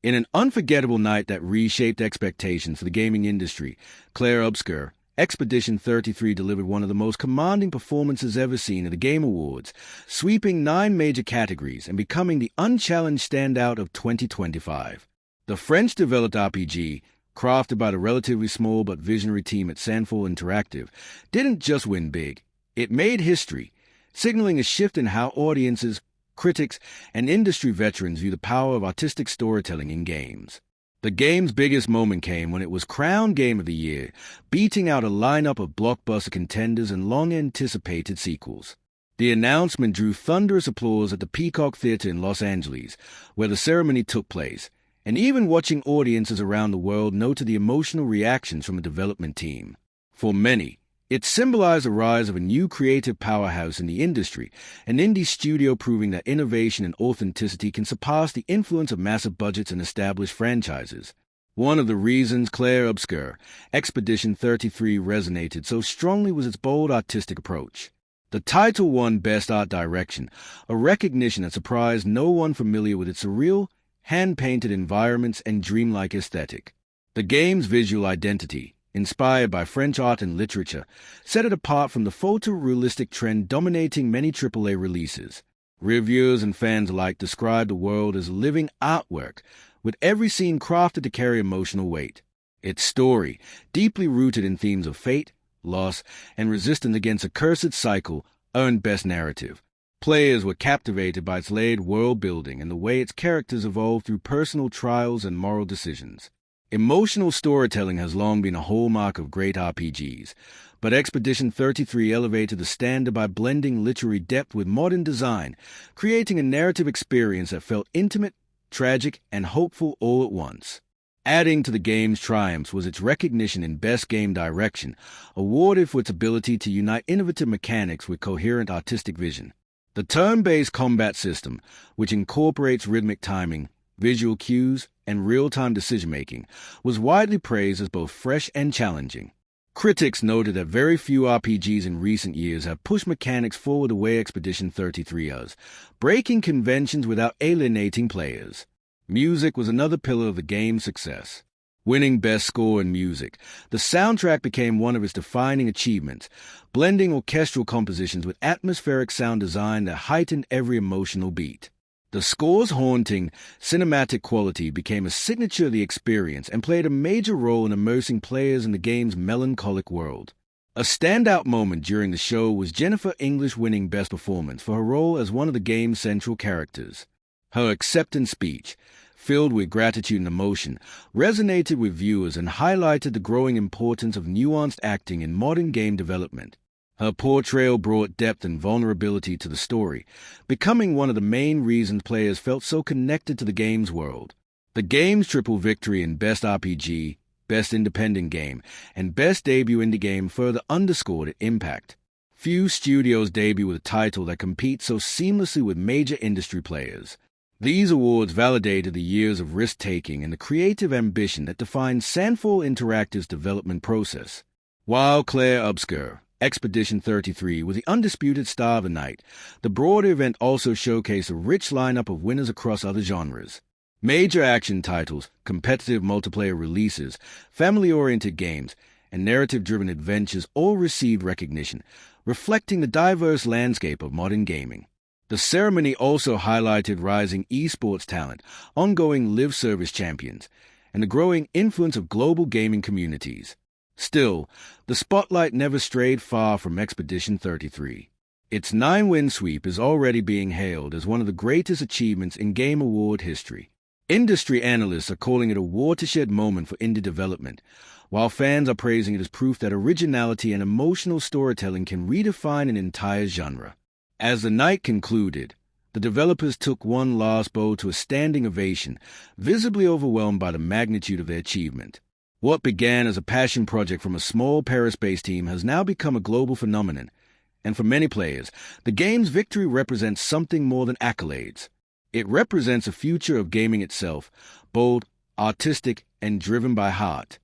In an unforgettable night that reshaped expectations for the gaming industry, Clair Obscur, Expedition 33 delivered one of the most commanding performances ever seen at the Game Awards, sweeping 9 major categories and becoming the unchallenged standout of 2025. The French-developed RPG, crafted by the relatively small but visionary team at Sandfall Interactive, didn't just win big. It made history, signaling a shift in how audiences, critics, and industry veterans view the power of artistic storytelling in games. The game's biggest moment came when it was crowned Game of the Year, beating out a lineup of blockbuster contenders and long-anticipated sequels. The announcement drew thunderous applause at the Peacock Theater in Los Angeles, where the ceremony took place, and even watching audiences around the world noted the emotional reactions from the development team. For many, it symbolized the rise of a new creative powerhouse in the industry, an indie studio proving that innovation and authenticity can surpass the influence of massive budgets and established franchises. One of the reasons Clair Obscur, Expedition 33 resonated so strongly was its bold artistic approach. The title won Best Art Direction, a recognition that surprised no one familiar with its surreal, hand-painted environments and dreamlike aesthetic. The game's visual identity, inspired by French art and literature, set it apart from the photorealistic trend dominating many AAA releases. Reviewers and fans alike described the world as living artwork, with every scene crafted to carry emotional weight. Its story, deeply rooted in themes of fate, loss, and resistance against a cursed cycle, earned Best Narrative. Players were captivated by its layered world-building and the way its characters evolved through personal trials and moral decisions. Emotional storytelling has long been a hallmark of great RPGs, but Expedition 33 elevated the standard by blending literary depth with modern design, creating a narrative experience that felt intimate, tragic, and hopeful all at once. Adding to the game's triumphs was its recognition in Best Game Direction, awarded for its ability to unite innovative mechanics with coherent artistic vision. The turn-based combat system, which incorporates rhythmic timing, visual cues, and real-time decision-making, was widely praised as both fresh and challenging. Critics noted that very few RPGs in recent years have pushed mechanics forward the way Expedition 33 has, breaking conventions without alienating players. Music was another pillar of the game's success. Winning Best Score in Music, the soundtrack became one of its defining achievements, blending orchestral compositions with atmospheric sound design that heightened every emotional beat. The score's haunting, cinematic quality became a signature of the experience and played a major role in immersing players in the game's melancholic world. A standout moment during the show was Jennifer English winning Best Performance for her role as one of the game's central characters. Her acceptance speech, filled with gratitude and emotion, resonated with viewers and highlighted the growing importance of nuanced acting in modern game development. Her portrayal brought depth and vulnerability to the story, becoming one of the main reasons players felt so connected to the game's world. The game's triple victory in Best RPG, Best Independent Game, and Best Debut Indie Game further underscored its impact. Few studios debut with a title that competes so seamlessly with major industry players. These awards validated the years of risk-taking and the creative ambition that defined Sandfall Interactive's development process. While Clair Obscur, Expedition 33 was the undisputed star of the night, the broader event also showcased a rich lineup of winners across other genres. Major action titles, competitive multiplayer releases, family-oriented games, and narrative-driven adventures all received recognition, reflecting the diverse landscape of modern gaming. The ceremony also highlighted rising esports talent, ongoing live service champions, and the growing influence of global gaming communities. Still, the spotlight never strayed far from Expedition 33. Its 9-win sweep is already being hailed as one of the greatest achievements in Game Award history. Industry analysts are calling it a watershed moment for indie development, while fans are praising it as proof that originality and emotional storytelling can redefine an entire genre. As the night concluded, the developers took one last bow to a standing ovation, visibly overwhelmed by the magnitude of their achievement. What began as a passion project from a small Paris-based team has now become a global phenomenon, and for many players, the game's victory represents something more than accolades. It represents a future of gaming itself, bold, artistic, and driven by heart.